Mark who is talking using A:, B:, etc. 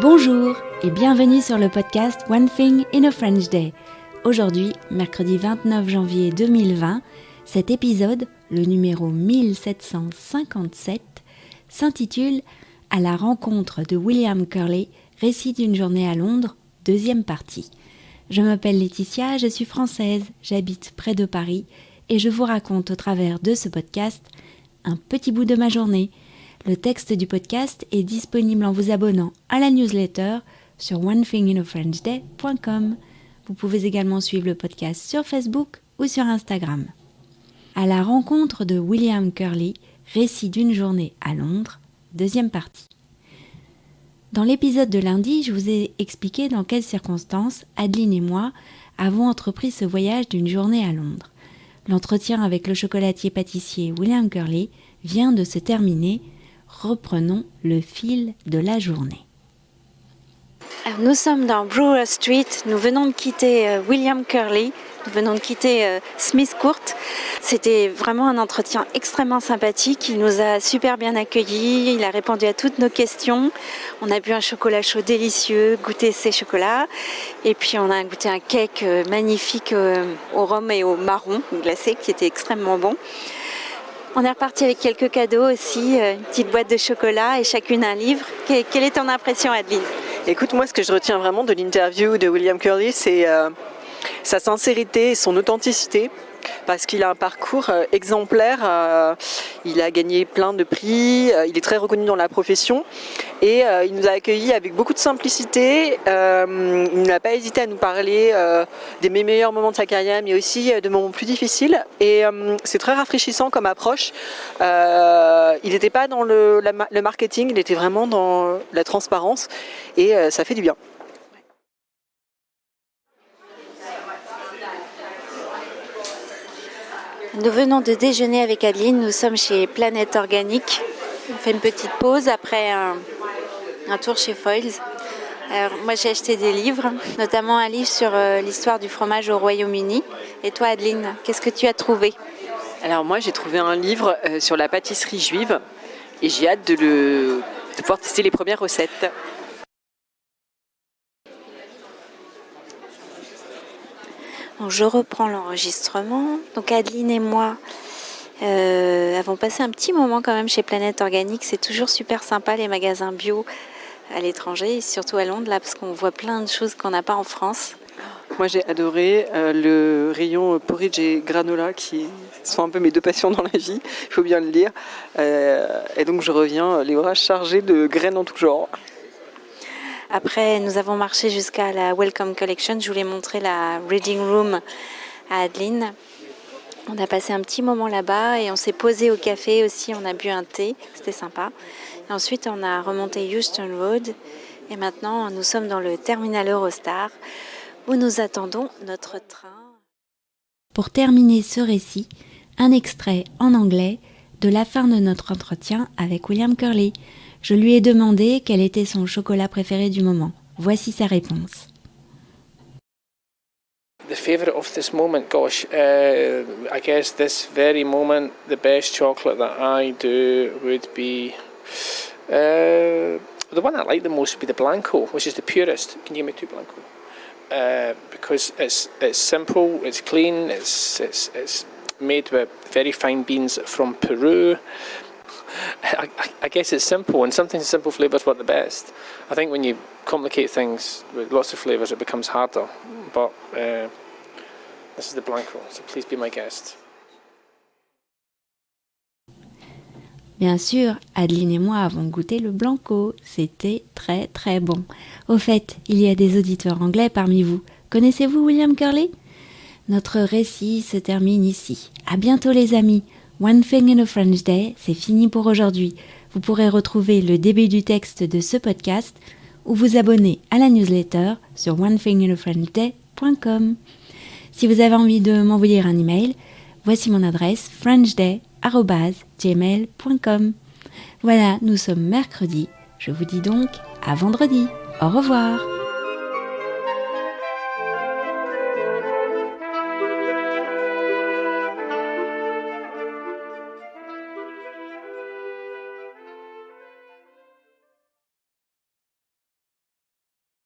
A: Bonjour et bienvenue sur le podcast One Thing in a French Day. Aujourd'hui, mercredi 29 janvier 2020, cet épisode, le numéro 1757, s'intitule « À la rencontre de William Curley, récit d'une journée à Londres, deuxième partie ». Je m'appelle Laetitia, je suis française, j'habite près de Paris et je vous raconte au travers de ce podcast un petit bout de ma journée. Le texte du podcast est disponible en vous abonnant à la newsletter sur onethinginafrenchday.com. Vous pouvez également suivre le podcast sur Facebook ou sur Instagram. À la rencontre de William Curley, récit d'une journée à Londres, deuxième partie. Dans l'épisode de lundi, je vous ai expliqué dans quelles circonstances Adeline et moi avons entrepris ce voyage d'une journée à Londres. L'entretien avec le chocolatier-pâtissier William Curley vient de se terminer. Reprenons le fil de la journée. Alors, nous sommes dans Brewer Street, nous venons de quitter William Curley, nous venons de quitter Smith Court. C'était vraiment un entretien extrêmement sympathique, il nous a super bien accueillis, il a répondu à toutes nos questions. On a bu un chocolat chaud délicieux, goûté ses chocolats, et puis on a goûté un cake magnifique au rhum et au marron glacé qui était extrêmement bon. On est reparti avec quelques cadeaux aussi, une petite boîte de chocolat et chacune un livre. Quelle est ton impression, Adeline ?
B: Écoute, moi, ce que je retiens vraiment de l'interview de William Curley, c'est sa sincérité et son authenticité, parce qu'il a un parcours exemplaire. Il a gagné plein de prix, il est très reconnu dans la profession et il nous a accueillis avec beaucoup de simplicité. Il n'a pas hésité à nous parler des meilleurs moments de sa carrière, mais aussi de moments plus difficiles. Et c'est très rafraîchissant comme approche. Il n'était pas dans le marketing, il était vraiment dans la transparence et ça fait du bien.
A: Nous venons de déjeuner avec Adeline, nous sommes chez Planète Organique. On fait une petite pause après un tour chez Foyles. Alors, moi j'ai acheté des livres, notamment un livre sur l'histoire du fromage au Royaume-Uni. Et toi Adeline, qu'est-ce que tu as trouvé ?
B: Alors moi j'ai trouvé un livre sur la pâtisserie juive et j'ai hâte de pouvoir tester les premières recettes.
A: Donc, je reprends l'enregistrement. Donc Adeline et moi avons passé un petit moment quand même chez Planète Organique. C'est toujours super sympa les magasins bio à l'étranger, et surtout à Londres là, parce qu'on voit plein de choses qu'on n'a pas en France.
B: Moi j'ai adoré le rayon porridge et granola qui sont un peu mes deux passions dans la vie, il faut bien le dire. Et donc je reviens les bras chargés de graines en tout genre.
A: Après, nous avons marché jusqu'à la Welcome Collection. Je voulais montrer la Reading Room à Adeline. On a passé un petit moment là-bas et on s'est posé au café aussi. On a bu un thé, c'était sympa. Et ensuite, on a remonté Euston Road. Et maintenant, nous sommes dans le terminal Eurostar où nous attendons notre train. Pour terminer ce récit, un extrait en anglais de la fin de notre entretien avec William Curley. Je lui ai demandé quel était son chocolat préféré du moment. Voici sa réponse.
C: The favourite of this moment, gosh, I guess this very moment, the best chocolate that I do would be, the one I like the most would be the Blanco, which is the purest. Can you give me two Blanco? Because it's simple, it's clean, it's made with very fine beans from Peru. I guess it's simple, and sometimes simple flavours work the best. I think when you complicate things with lots of flavours, it becomes harder. But this is the Blanco, so please be my guest.
A: Bien sûr, Adeline et moi avons goûté le Blanco. C'était très très bon. Au fait, il y a des auditeurs anglais parmi vous. Connaissez-vous William Curley ? Notre récit se termine ici. À bientôt les amis. One Thing in a French Day, c'est fini pour aujourd'hui. Vous pourrez retrouver le début du texte de ce podcast ou vous abonner à la newsletter sur onethinginafrenchday.com. Si vous avez envie de m'envoyer un email, voici mon adresse frenchday@gmail.com. Voilà, nous sommes mercredi. Je vous dis donc à vendredi. Au revoir.